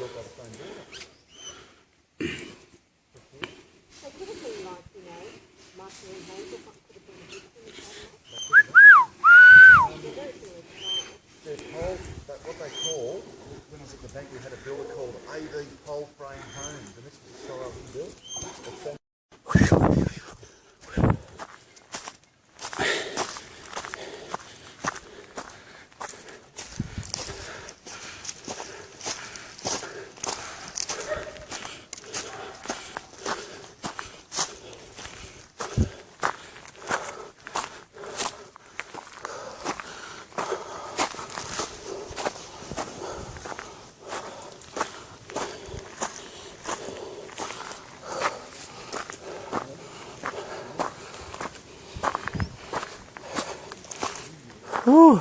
There's holes, but what they call, when I was at the bank, we had a builder called AV Pole Frame Homes, and this is the style we built. Ooh.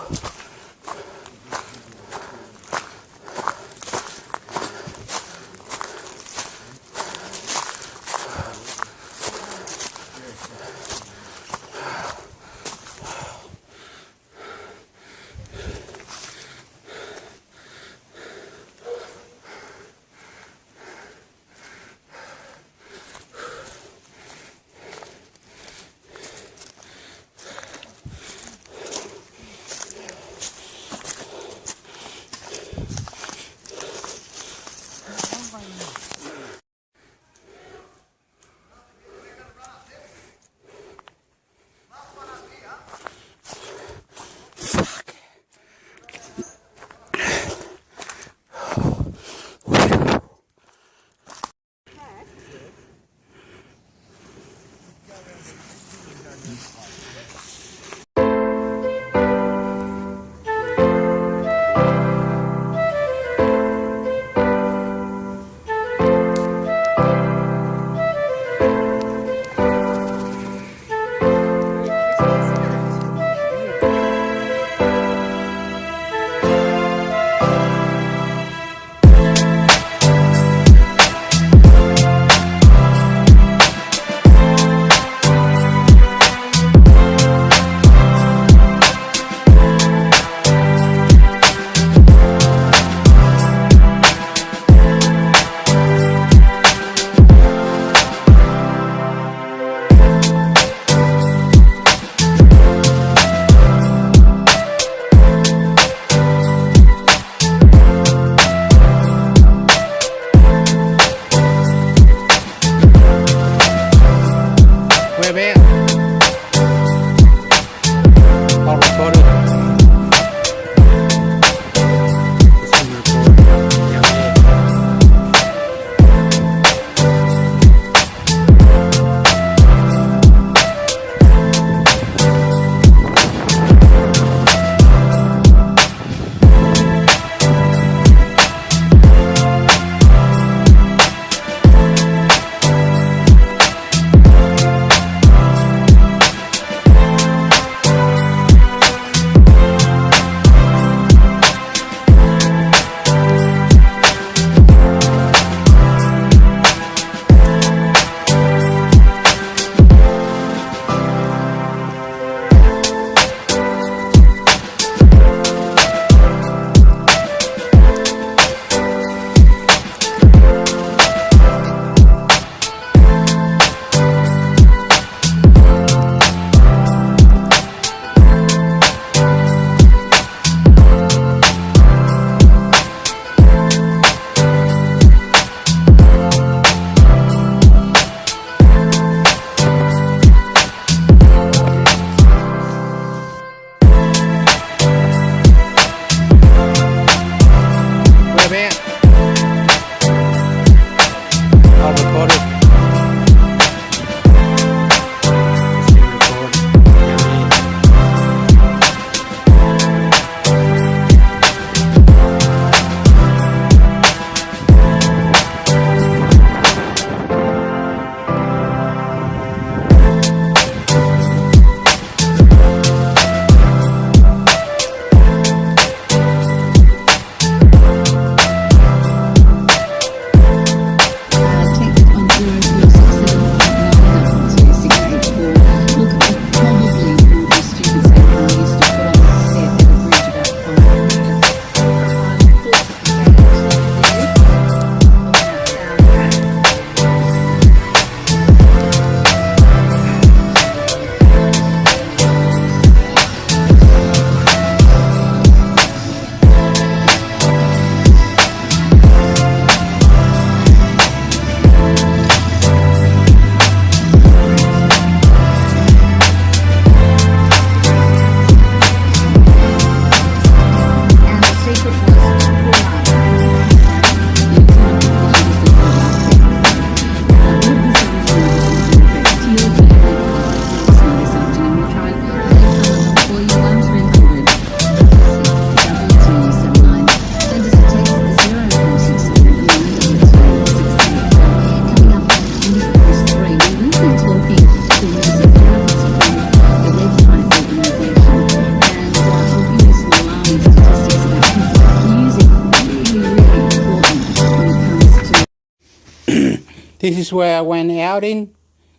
This is where I went outing.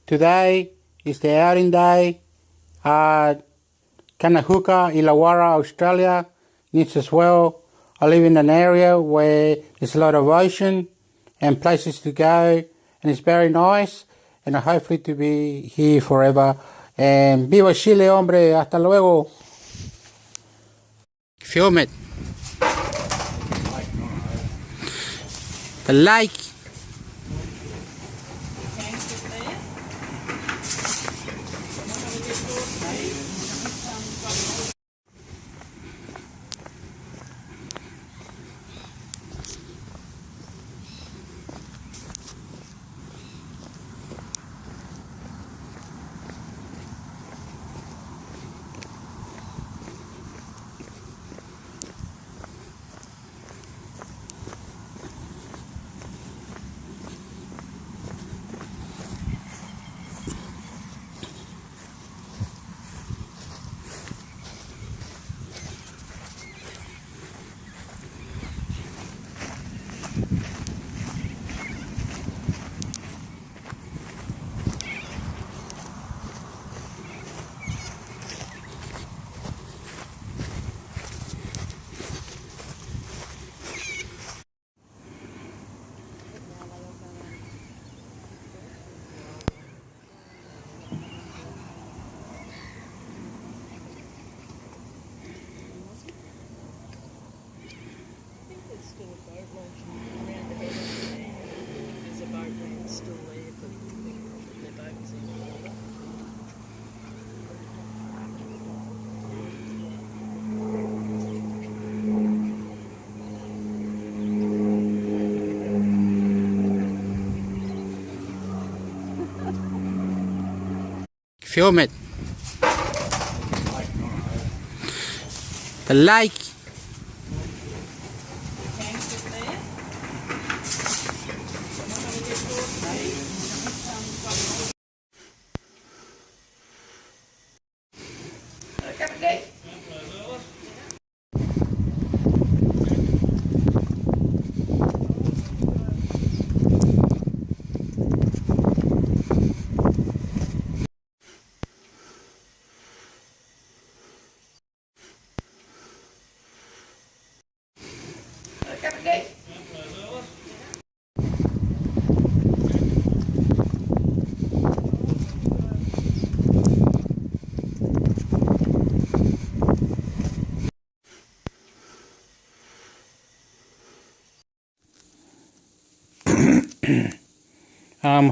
Today is the outing day. Kanahuka, Illawarra, Australia. Needs as well. I live in an area where there's a lot of ocean and places to go, and it's very nice, and I hopefully to be here forever. And viva Chile, hombre, hasta luego. Film it. The lake. Film it. The lake.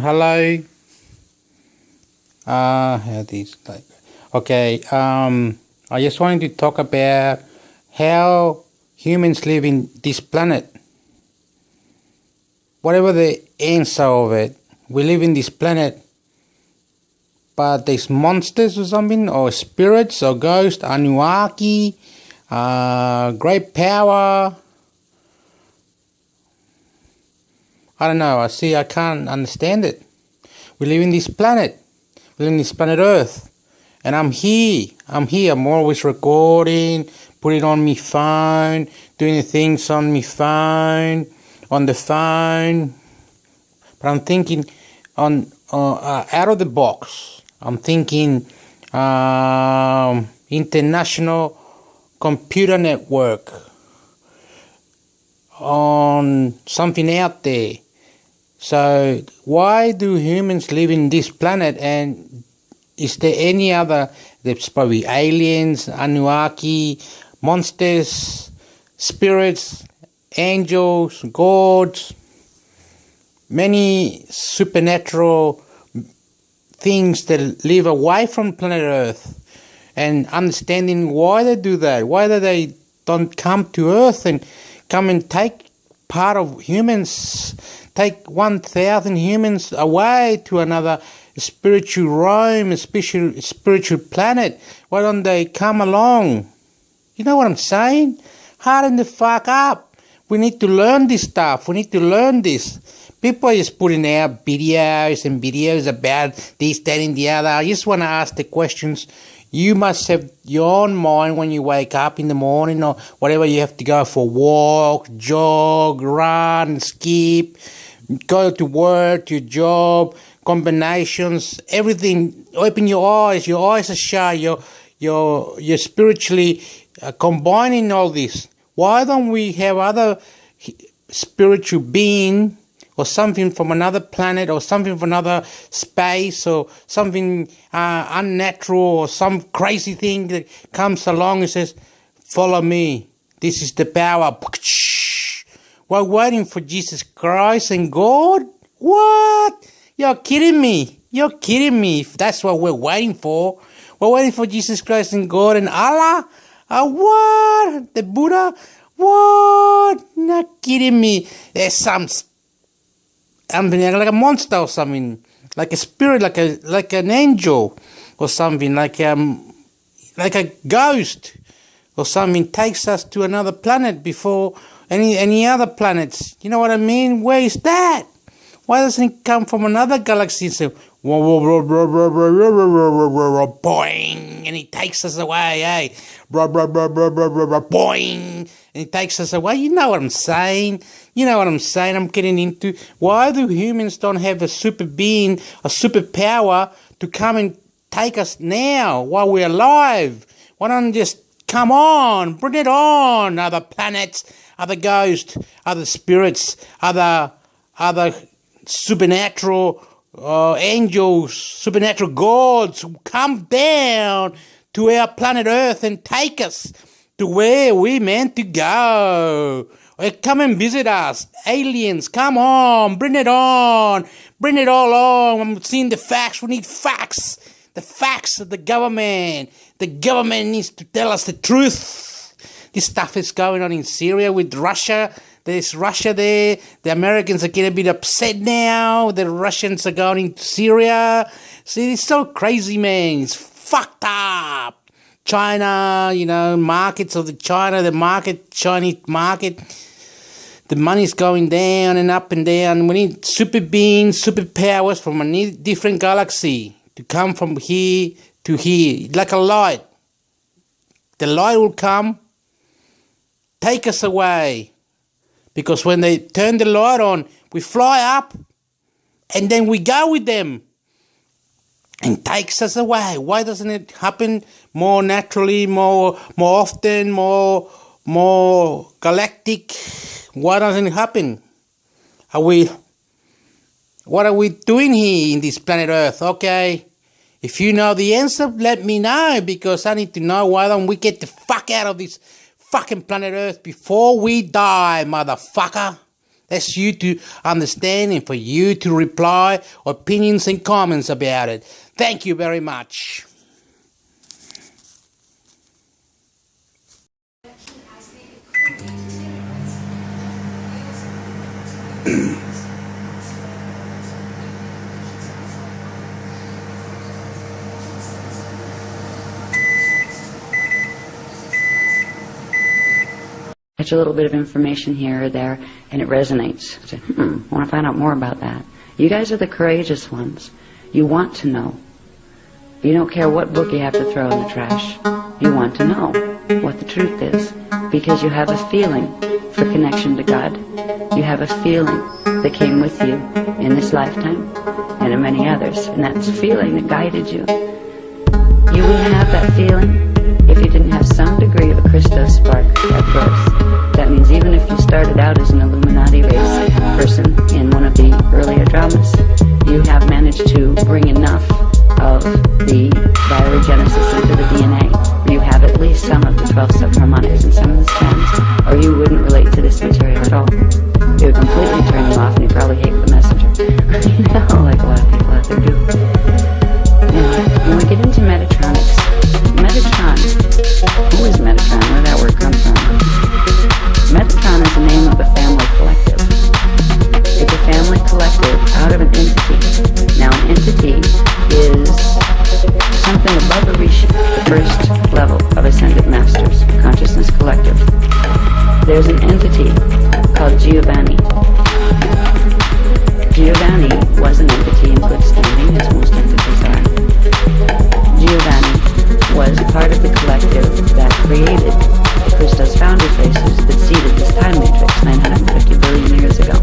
Hello. How these like? Okay. I just wanted to talk about how humans live in this planet. Whatever the answer of it, we live in this planet, but there's monsters or something, or spirits, or ghosts, Anunnaki, great power. I don't know. I can't understand it. We live in this planet. We live in this planet Earth. And I'm here. I'm always recording, putting on my phone, doing the things on my phone, on the phone. But I'm thinking out of the box. I'm thinking international computer network, on something out there. So why do humans live in this planet, and is there any other? There's probably aliens, Anunnaki, monsters, spirits, angels, gods, many supernatural things that live away from planet Earth, and understanding why they do that, why do they don't come to Earth and come and take part of humans, take 1,000 humans away to another spiritual realm, a spiritual planet. Why don't they come along? You know what I'm saying? Harden the fuck up. We need to learn this stuff. We need to learn this. People are just putting out videos about this, that, and the other. I just want to ask the questions. You must have your own mind when you wake up in the morning or whatever. You have to go for a walk, jog, run, skip, go to work, your job, combinations, everything. Open your eyes. Your eyes are shut. You're spiritually combining all this. Why don't we have other spiritual being or something from another planet or something from another space or something unnatural or some crazy thing that comes along and says, follow me. This is the power. We're waiting for Jesus Christ and God? What? You're kidding me. You're kidding me if that's what we're waiting for. We're waiting for Jesus Christ and God and Allah? What? The Buddha? What? Not kidding me. There's something like a monster or something, like a spirit, like an angel or something, like a ghost or something takes us to another planet before any other planets. You know what I mean? Where is that? Why doesn't it come from another galaxy? So, boing, and he takes us away, eh? Boing, and he takes us away. You know what I'm saying? You know what I'm saying? I'm getting into why do humans don't have a super being, a superpower to come and take us now while we're alive? Why don't just come on, bring it on? Other planets, other ghosts, other spirits, other supernatural angels, supernatural gods, come down to our planet Earth and take us to where we're meant to go. Come and visit us. Aliens, come on, bring it on. Bring it all on. I'm seeing the facts. We need facts. The facts of the government. The government needs to tell us the truth. This stuff is going on in Syria with Russia. There's Russia there. The Americans are getting a bit upset now. The Russians are going into Syria. See, it's so crazy, man. It's fucked up. China, markets of the Chinese market. The money's going down and up and down. We need super beings, superpowers from a different galaxy to come from here to here, like a light. The light will come, take us away. Because when they turn the light on, we fly up and then we go with them and takes us away. Why doesn't it happen more naturally, more often, more galactic? Why doesn't it happen? What are we doing here in this planet Earth? Okay, if you know the answer, let me know, because I need to know why don't we get the fuck out of this fucking planet Earth before we die, motherfucker. That's you to understand and for you to reply opinions and comments about it. Thank you very much. Catch a little bit of information here or there, and it resonates. I say, I want to find out more about that. You guys are the courageous ones. You want to know. You don't care what book you have to throw in the trash. You want to know what the truth is, because you have a feeling for connection to God. You have a feeling that came with you in this lifetime and in many others, and that's a feeling that guided you. You wouldn't have that feeling if you didn't have some degree of a Christos spark at birth. That means even if you started out as an Illuminati race person in one of the earlier dramas, you have managed to bring enough of the biogenesis into the DNA. You have at least some of the 12 subharmonics and some of the strands, or you wouldn't relate to this material at all. It would completely turn you off, and you'd probably hate the messenger. Like a lot of people out there do. Now, when we get into Metatronics, Metatron, who is Metatron? Where did that word come from? Metatron is the name of a family collective. It's a family collective out of an entity. Now, an entity is something above the reach, the first level of Ascended Masters, Consciousness Collective. There's an entity called Giovanni. Giovanni was an entity in good standing, as most entities are. Giovanni was part of the collective that created the Christos founder faces that seeded this time matrix 950 billion years ago.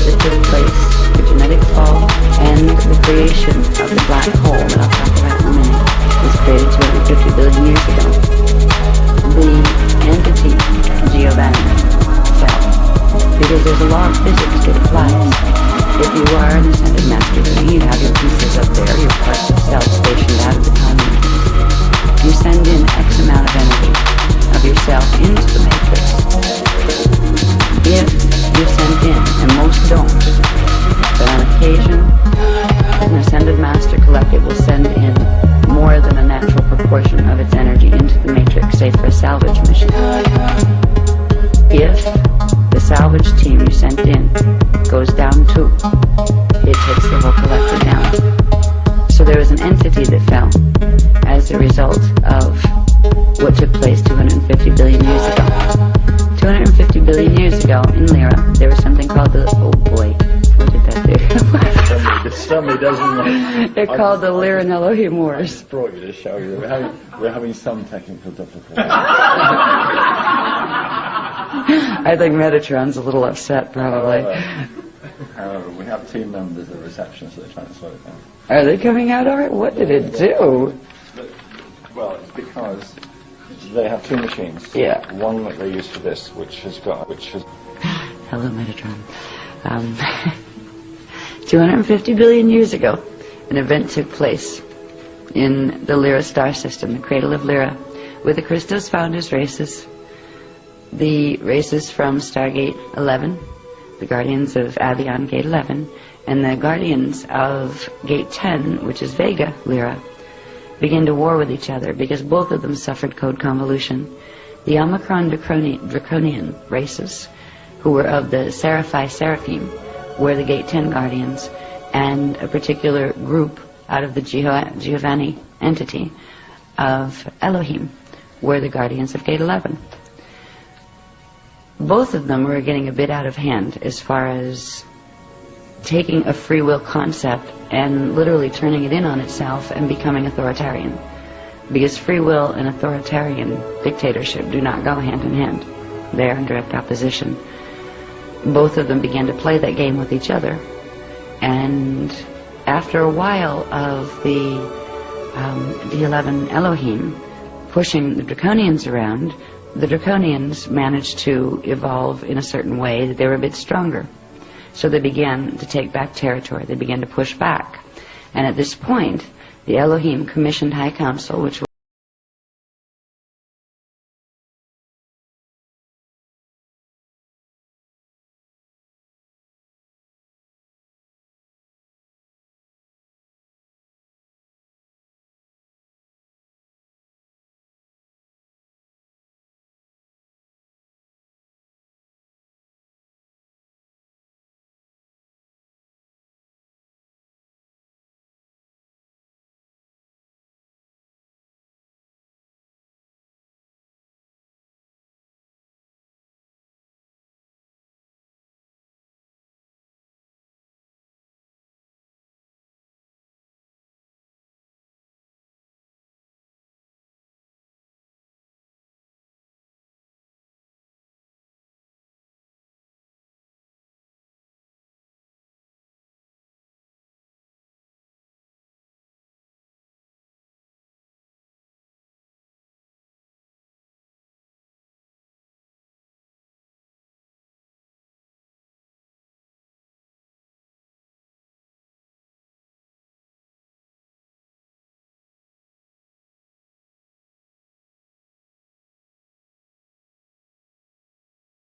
that took place, the genetic fall, and the creation of the black hole that I'll talk about in a minute, was created 250 billion years ago. The entity, Giovanni, fell. Because there's a law of physics that applies. If you are an ascended master being, you have your pieces up there, your parts of self stationed out of the time matrix. You send in X amount of energy of yourself into the matrix. If you send in, and most don't, but on occasion, an ascended master collective will send in more than a natural proportion of its energy into the matrix, say for a salvage mission. If the salvage team you sent in goes down too, it takes the whole collective down. So there was an entity that fell as a result of what took place 250 billion years ago. 250 billion years ago in Lyra, there was something called the, oh boy, what did that do? Somebody doesn't like. They're called the Lyran Elohim Wars. Brought you to show you. We're having some technical difficulties. I think Metatron's a little upset, probably. However, we have team members at reception, so they're trying to sort it out. Are they coming out all right? What did it do? Well, it's because they have two machines. Yeah. One that they use for this, which has. Hello, Metatron. 250 billion years ago, an event took place in the Lyra star system, the cradle of Lyra, where the Christos found his races. The races from Stargate 11, the Guardians of Avion Gate 11, and the Guardians of Gate 10, which is Vega Lyra, began to war with each other because both of them suffered code convolution. The Omicron Draconian races, who were of the Seraphi Seraphim, were the Gate 10 Guardians, and a particular group out of the Giovanni entity of Elohim were the Guardians of Gate 11. Both of them were getting a bit out of hand as far as taking a free will concept and literally turning it in on itself and becoming authoritarian. Because free will and authoritarian dictatorship do not go hand in hand. They are in direct opposition. Both of them began to play that game with each other. And after a while of the D11 Elohim pushing the Draconians around, the Draconians managed to evolve in a certain way that they were a bit stronger. So they began to take back territory. They began to push back. And at this point, the Elohim commissioned High Council, which was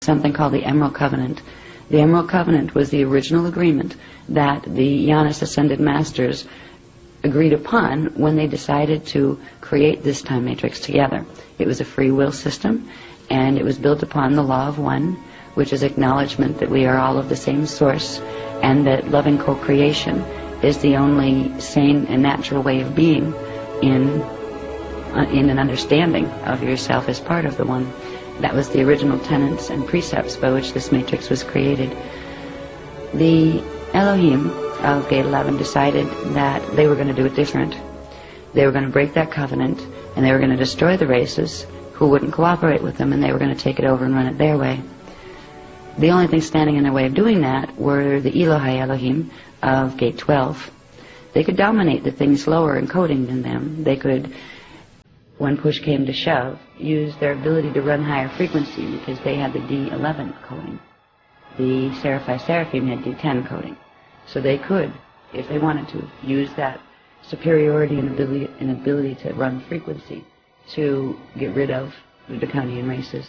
something called the Emerald Covenant. The Emerald Covenant was the original agreement that the Janus Ascended Masters agreed upon when they decided to create this time matrix together. It was a free will system, and it was built upon the law of one, which is acknowledgement that we are all of the same source, and that loving co-creation is the only sane and natural way of being in an understanding of yourself as part of the one. That was the original tenets and precepts by which this matrix was created. The Elohim of Gate 11 decided that they were going to do it different. They were going to break that covenant, and they were going to destroy the races who wouldn't cooperate with them, and they were going to take it over and run it their way. The only thing standing in their way of doing that were the Elohai Elohim of Gate 12. They could dominate the things lower in coding than them. They could, when push came to shove, use their ability to run higher frequency because they had the D11 coding. The Seraphai Seraphim had D10 coding. So they could, if they wanted to, use that superiority and ability to run frequency to get rid of the Draconian races.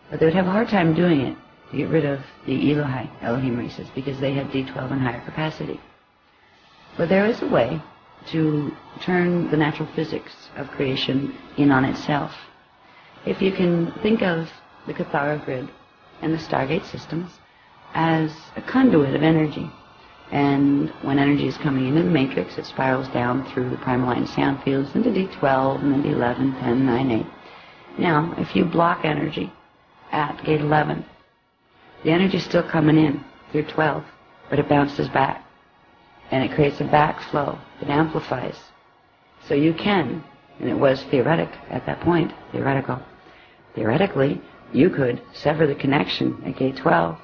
But they would have a hard time doing it to get rid of the Elohai Elohim races because they had D12 and higher capacity. But there is a way to turn the natural physics of creation in on itself. If you can think of the Cathara grid and the Stargate systems as a conduit of energy, and when energy is coming into the matrix, it spirals down through the primal light and sound fields into D12 and then D11, 10, 9, 8. Now, if you block energy at gate 11, the energy is still coming in through 12, but it bounces back. And it creates a backflow. It amplifies. So you can, and it was theoretic at that point, theoretically, you could sever the connection at gate 12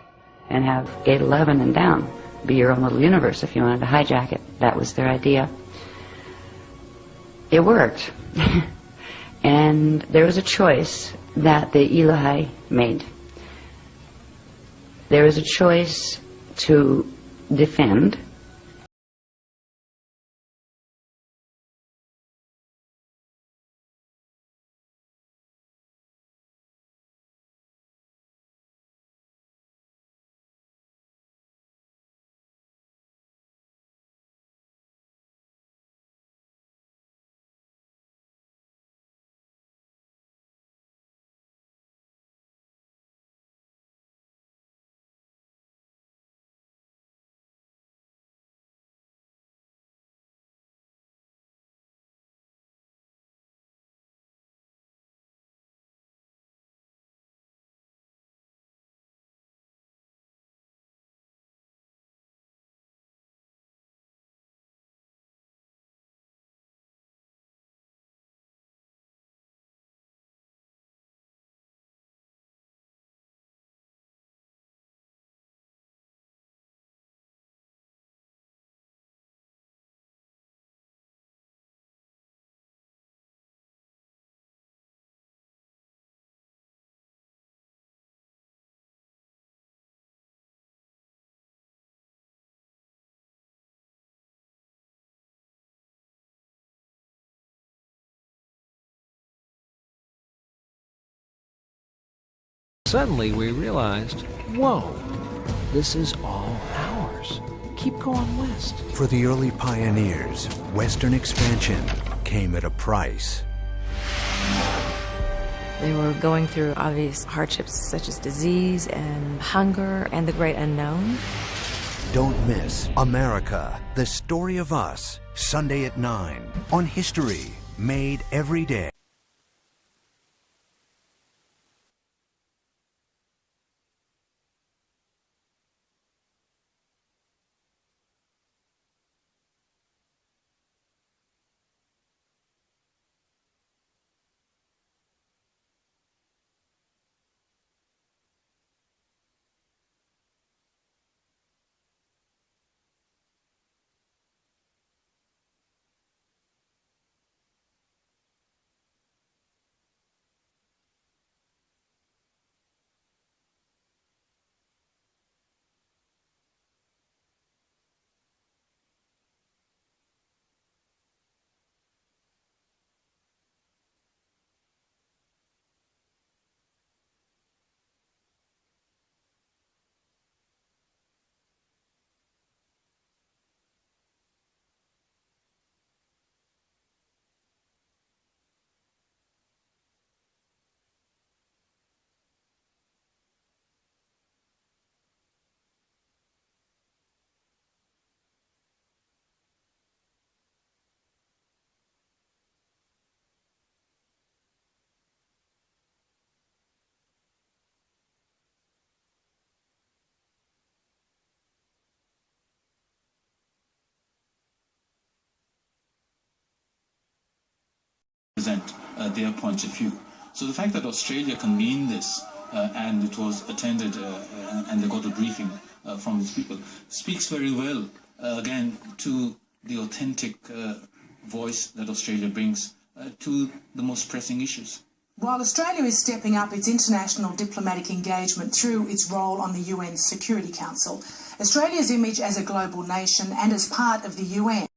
and have gate 11 and down be your own little universe if you wanted to hijack it. That was their idea. It worked. And there was a choice that the Elohai made. There was a choice to defend. Suddenly we realized, whoa, this is all ours. Keep going west. For the early pioneers, Western expansion came at a price. They were going through obvious hardships such as disease and hunger and the great unknown. Don't miss America, the Story of Us, Sunday at 9 on History, made every day. Present their point of view. So the fact that Australia convened this and it was attended and they got a briefing from these people, speaks very well, again, to the authentic voice that Australia brings to the most pressing issues. While Australia is stepping up its international diplomatic engagement through its role on the UN Security Council, Australia's image as a global nation and as part of the UN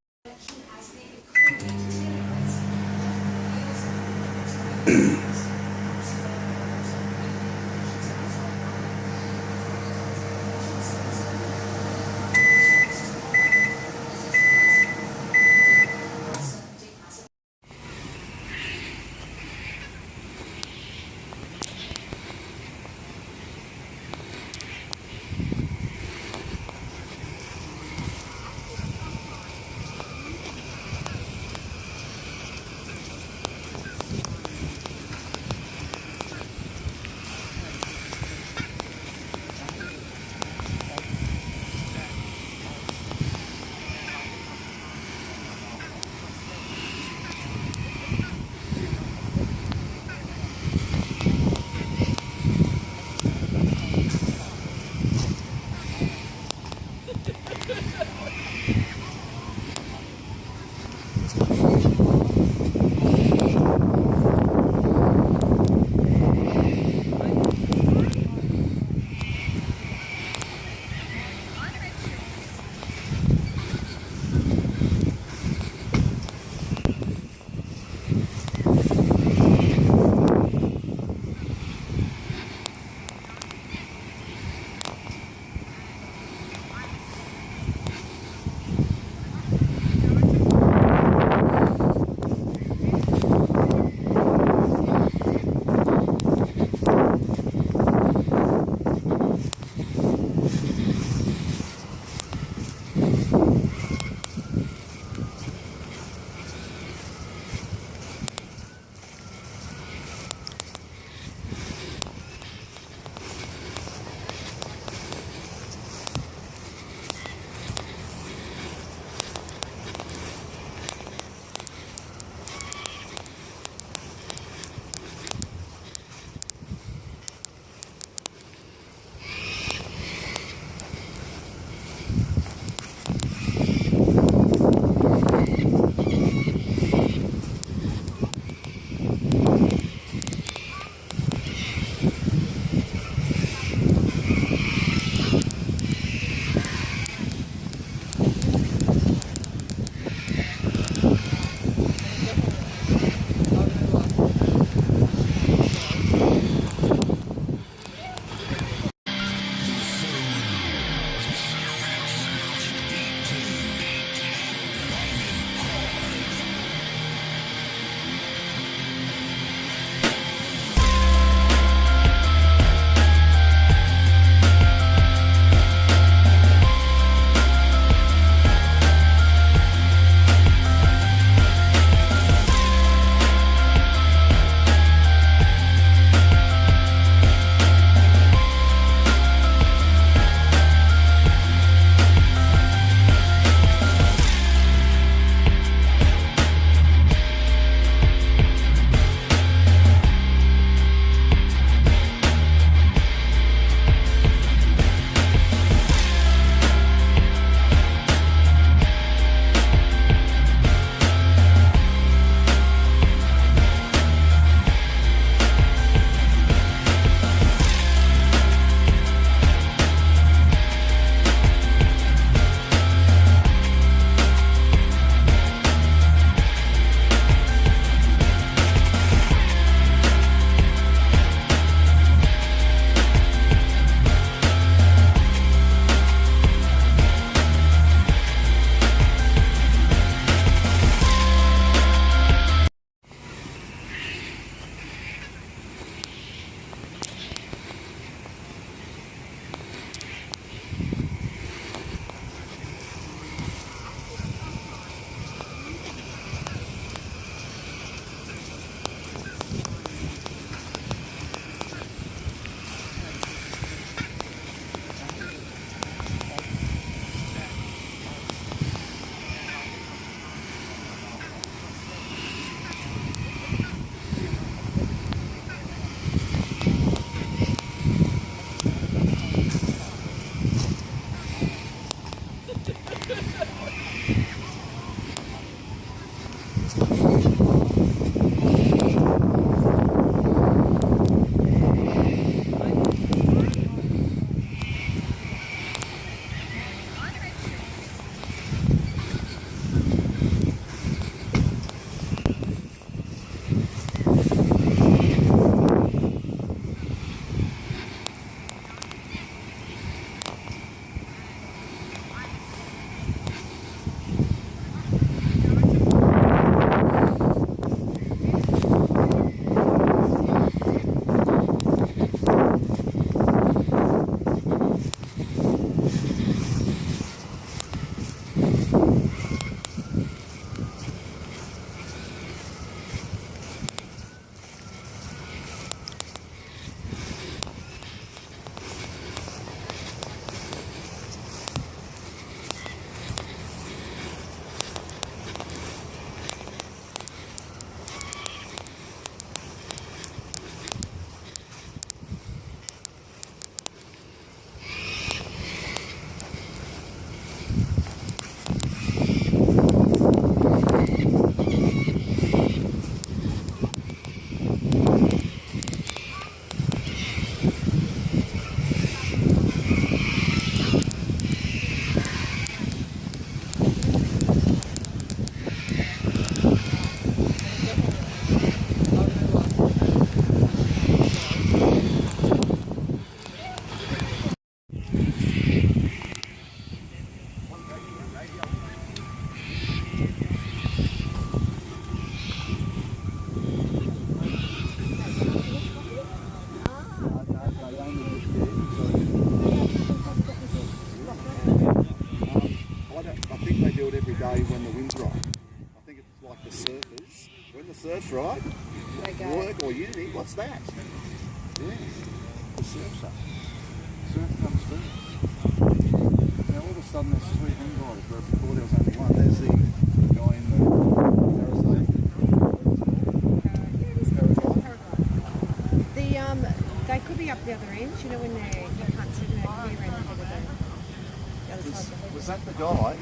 surf's right, work or uni, what's that? Yeah, the surf's up. Surf comes through. Now all of a sudden there's three hang gliders, where before there was only one. There's the guy in the parasail. They could be up the other end, you know, when you can't see them over here and over the other side of the head. Was that the guy?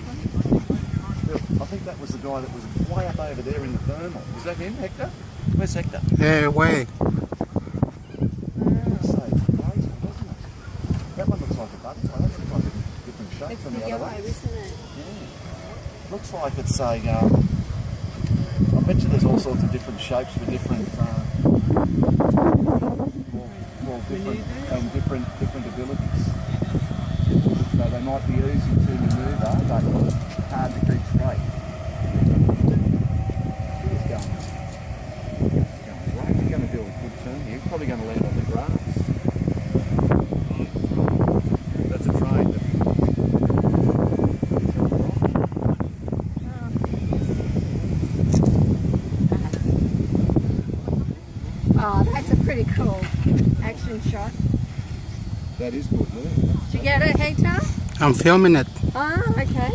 I think that was the guy that was way up over there in the thermal. Was that him, Hector? Where's Hector? Yeah, way. That one looks like a butterfly. That looks like a different shape It's from the the other yellow, one. isn't it? Yeah. Looks like it's a. I bet you there's all sorts of different shapes for different. Different abilities. So they might be easy to manoeuvre, but hard to keep straight. He's going great. He's going to do a good turn here. He's probably going to land on the grass. That's a train. Oh, that's a pretty cool action shot. That is good, yeah. Did you get it, Hector? I'm filming it. Oh, okay.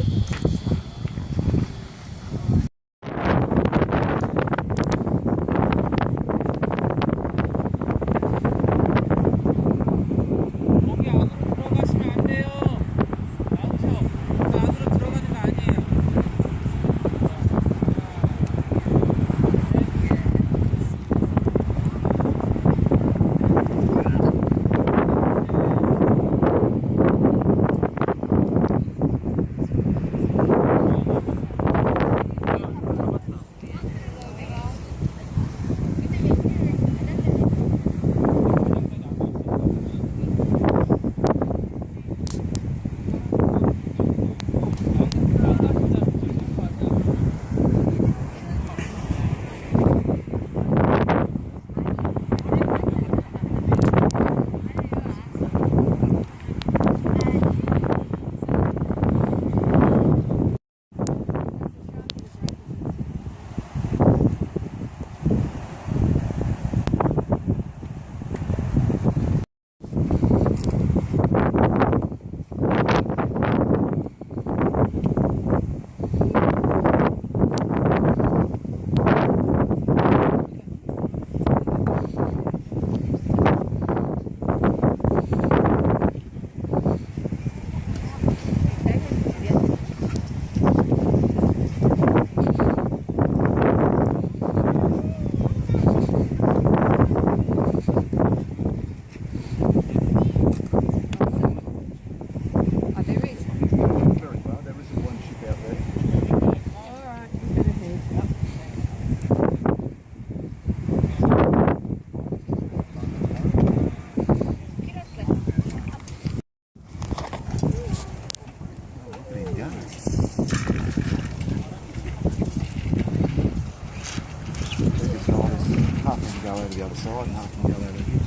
Go over the other side and half can go over here.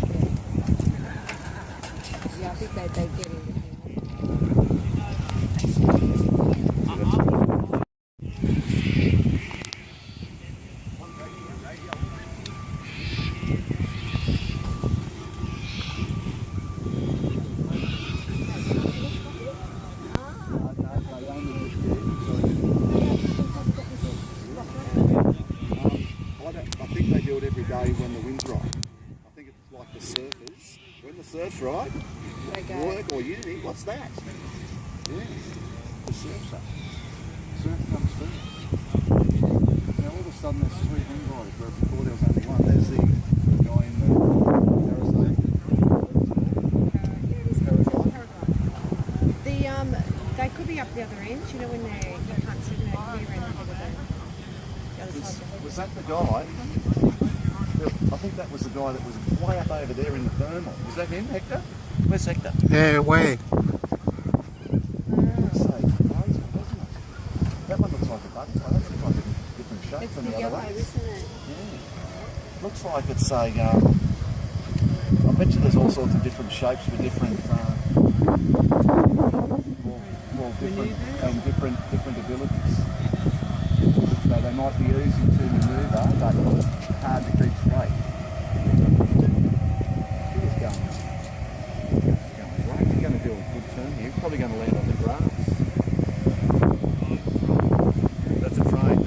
Yeah, I think they get in. I think they do it every day when the wind's right. I think it's like the surfers. When the surf's right, work or uni, what's that? Yeah, the surf's up. Surf comes through. Now all of a sudden there's three hang gliders, where before there was only one. There's the guy in the parasail. They could be up the other end, you know, when you can't see them over here and over the other side of the head. Was that the guy? I think that was the guy that was way up over there in the thermal. Was that him, Hector? Where's Hector? Yeah, way. That one looks like a butterfly. That looks like a different shape It's from the the other yellow, one. isn't it? Yeah. Looks like it's a. I bet you there's all sorts of different shapes for different. Different abilities. So they they might be easy to manoeuvre, but hard to keep straight. He's going great. He's going to do a good turn here. He's probably going to land on the grass. That's a train.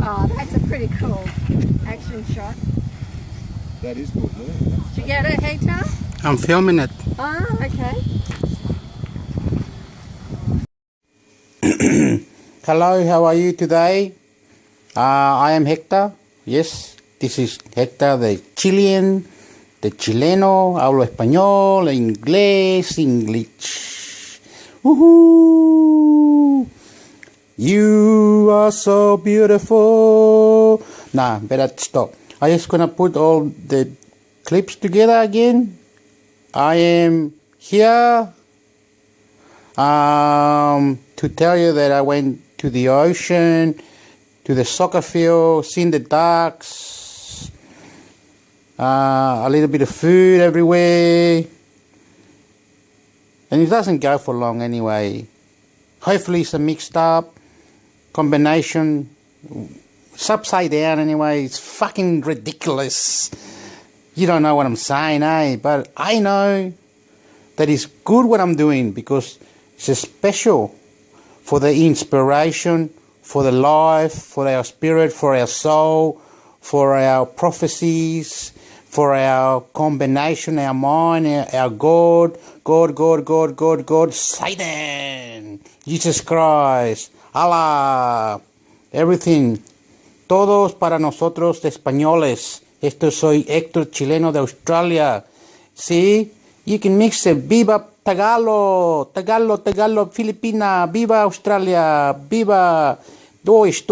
Oh, that's a pretty cool action shot. That is good, yeah. Did you get it, Hector? I'm filming it. Oh, okay. Hello, how are you today? I am Hector. Yes, this is Hector, the Chilean, the Chileno. Hablo español, inglés, English. Woohoo! You are so beautiful. Nah, better stop. I'm just gonna put all the clips together again. I am here to tell you that I went to the ocean, to the soccer field, seen the ducks, a little bit of food everywhere, and it doesn't go for long anyway. Hopefully it's a mixed up combination. It's upside down anyway. It's fucking ridiculous. You don't know what I'm saying, eh? But I know that it's good what I'm doing because it's special for the inspiration, for the life, for our spirit, for our soul, for our prophecies, for our combination, our mind, our God, Satan, Jesus Christ, Allah, everything. Todos para nosotros españoles. Esto soy Héctor, chileno de Australia. ¿Sí? You can mix it. Viva Tagalog, Filipina. Viva Australia. Viva Deutsch.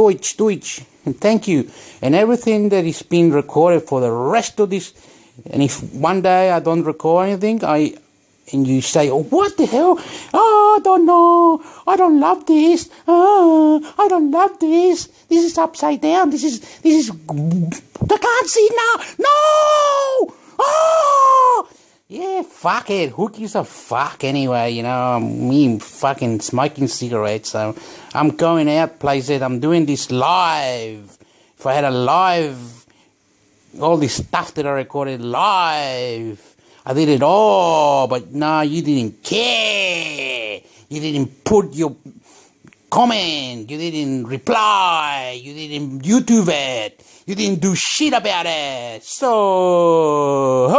And thank you. And everything that is being recorded for the rest of this. And if one day I don't record anything, and you say, oh, what the hell? Oh, I don't know. I don't love this. I don't love this. This is upside down. This is, I can't see now. No! Oh! Yeah, fuck it. Who gives a fuck anyway? You know, me fucking smoking cigarettes. So I'm going out places. I'm doing this live. If I had a live, all this stuff that I recorded live, I did it all, but no, you didn't care. You didn't put your comment. You didn't reply. You didn't YouTube it. You didn't do shit about it. So,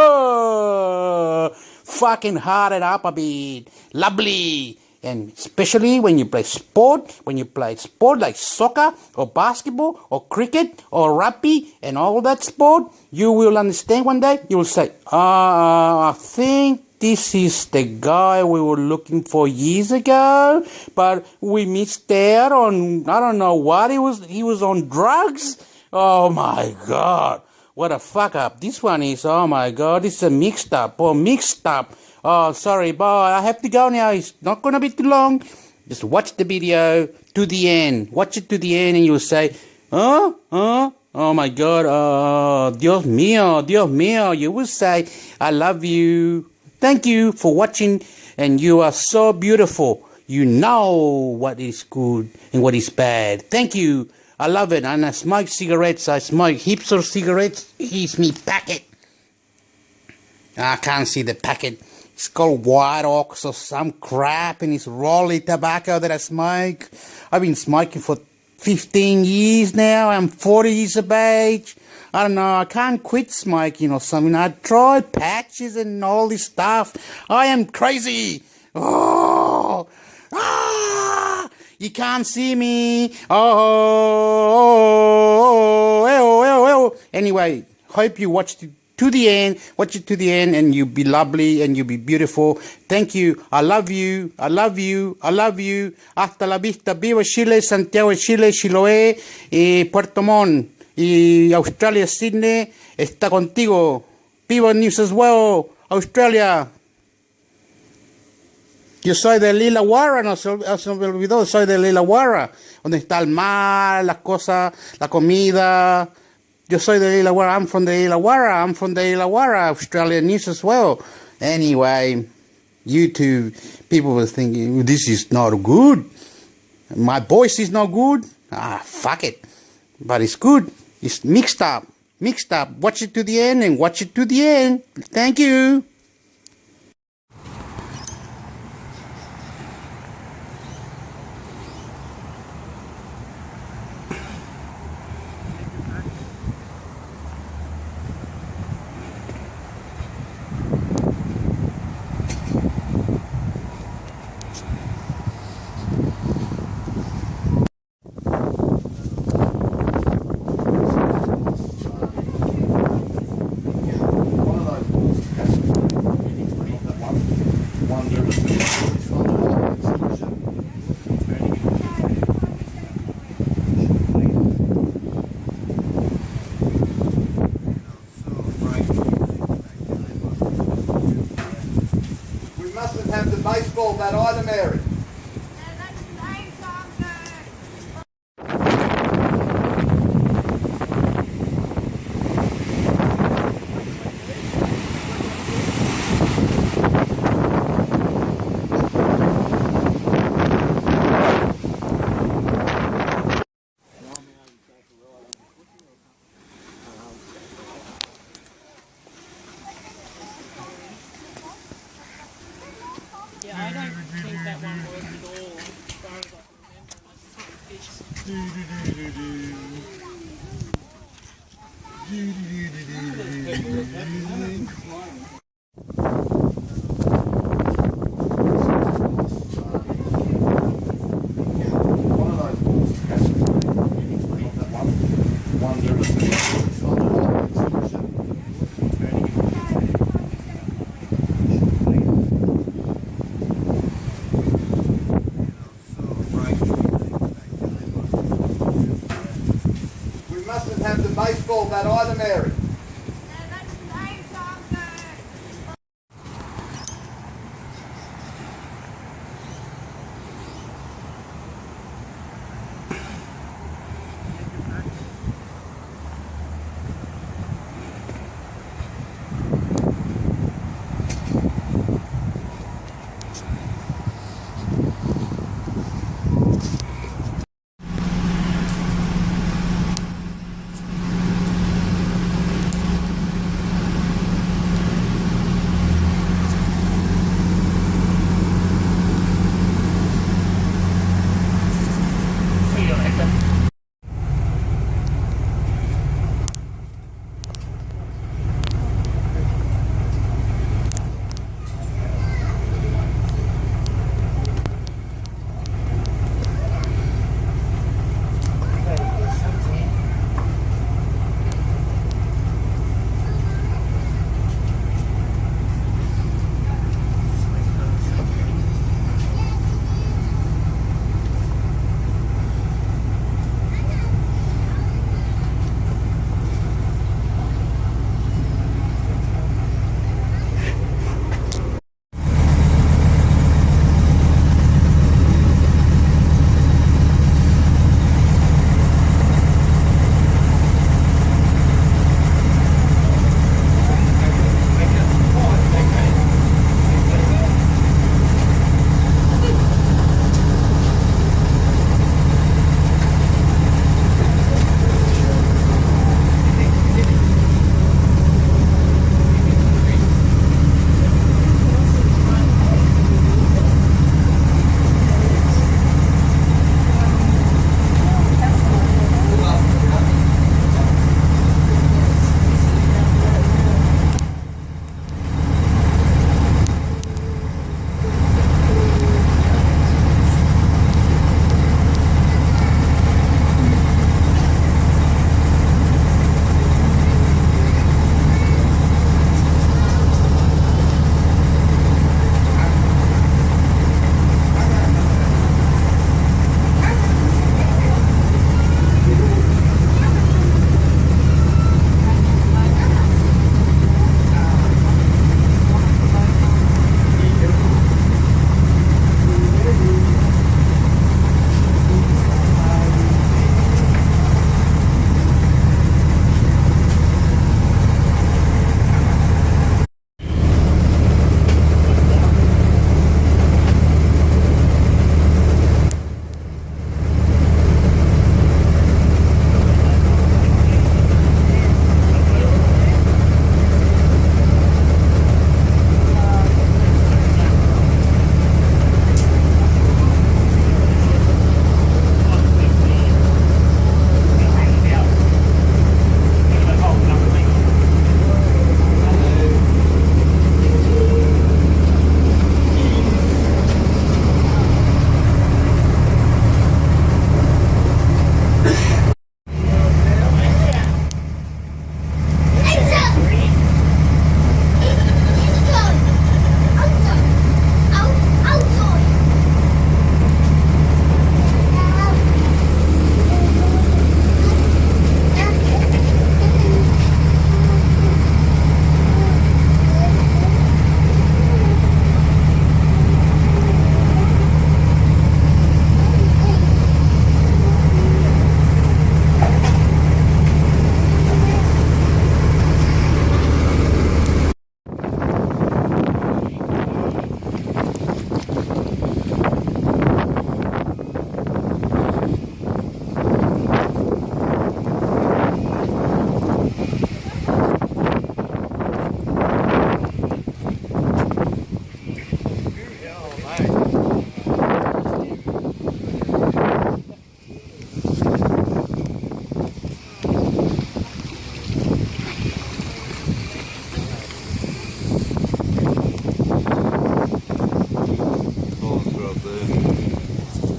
fucking hard it up a bit. Lovely. And especially when you play sport like soccer or basketball or cricket or rugby and all that sport, you will understand one day. You will say, I think this is the guy we were looking for years ago, but we missed out on, I don't know what he was on drugs. Oh my God. What a fuck up. This one is, oh my God, this is a mixed up. Oh, sorry, bye. I have to go now. It's not going to be too long. Just watch the video to the end. Watch it to the end and you'll say, oh my God, Dios mío. You will say, I love you. Thank you for watching. And you are so beautiful. You know what is good and what is bad. Thank you. I love it. And I smoke cigarettes. I smoke hipster cigarettes. Here's me packet. I can't see the packet. It's called White Ox or some crap, and it's rolly tobacco that I smoke. I've been smoking for 15 years now. I'm 40 years of age. I don't know. I can't quit smoking or something. I tried patches and all this stuff. I am crazy. Oh, you can't see me. Anyway, hope you watched it to the end. Watch it to the end and you'll be lovely and you'll be beautiful. Thank you. I love you. Hasta la vista. Viva Chile, Santiago de Chile, Chiloé, Puerto Montt y Australia, Sydney. Está contigo. Viva New South Wales, Australia. Yo soy de Illawarra, no se me olvidó, soy de Illawarra, donde está el mar, las cosas, la comida. Yo soy de Illawarra. I'm from the Illawarra, Australia, New South Wales. Anyway, YouTube people were thinking, this is not good. My voice is not good. Ah, fuck it. But it's good. It's mixed up. Mixed up. Watch it to the end and watch it to the end. Thank you. We mustn't have the baseball bat either, Mary. Yeah, I don't think that one worked at all, as far as I can remember, unless it's not a fish. We mustn't have the baseball bat either, Mary.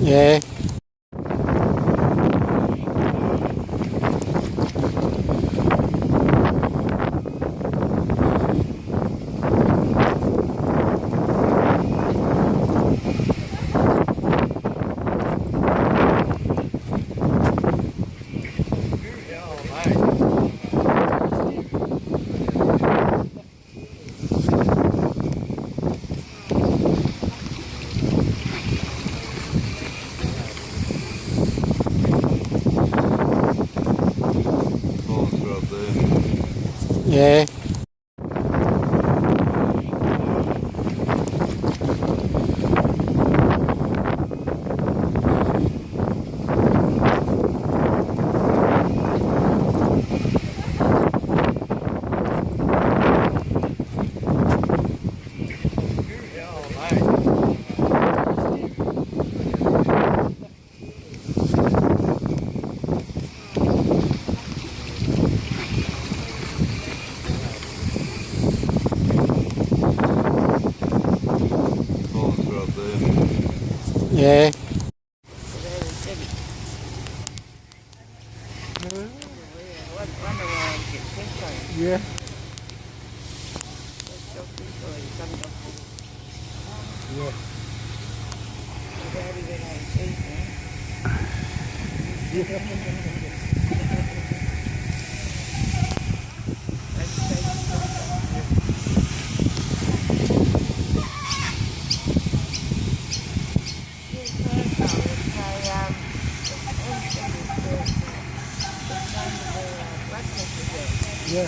Yeah. Yeah. Yeah. Yeah. Yeah.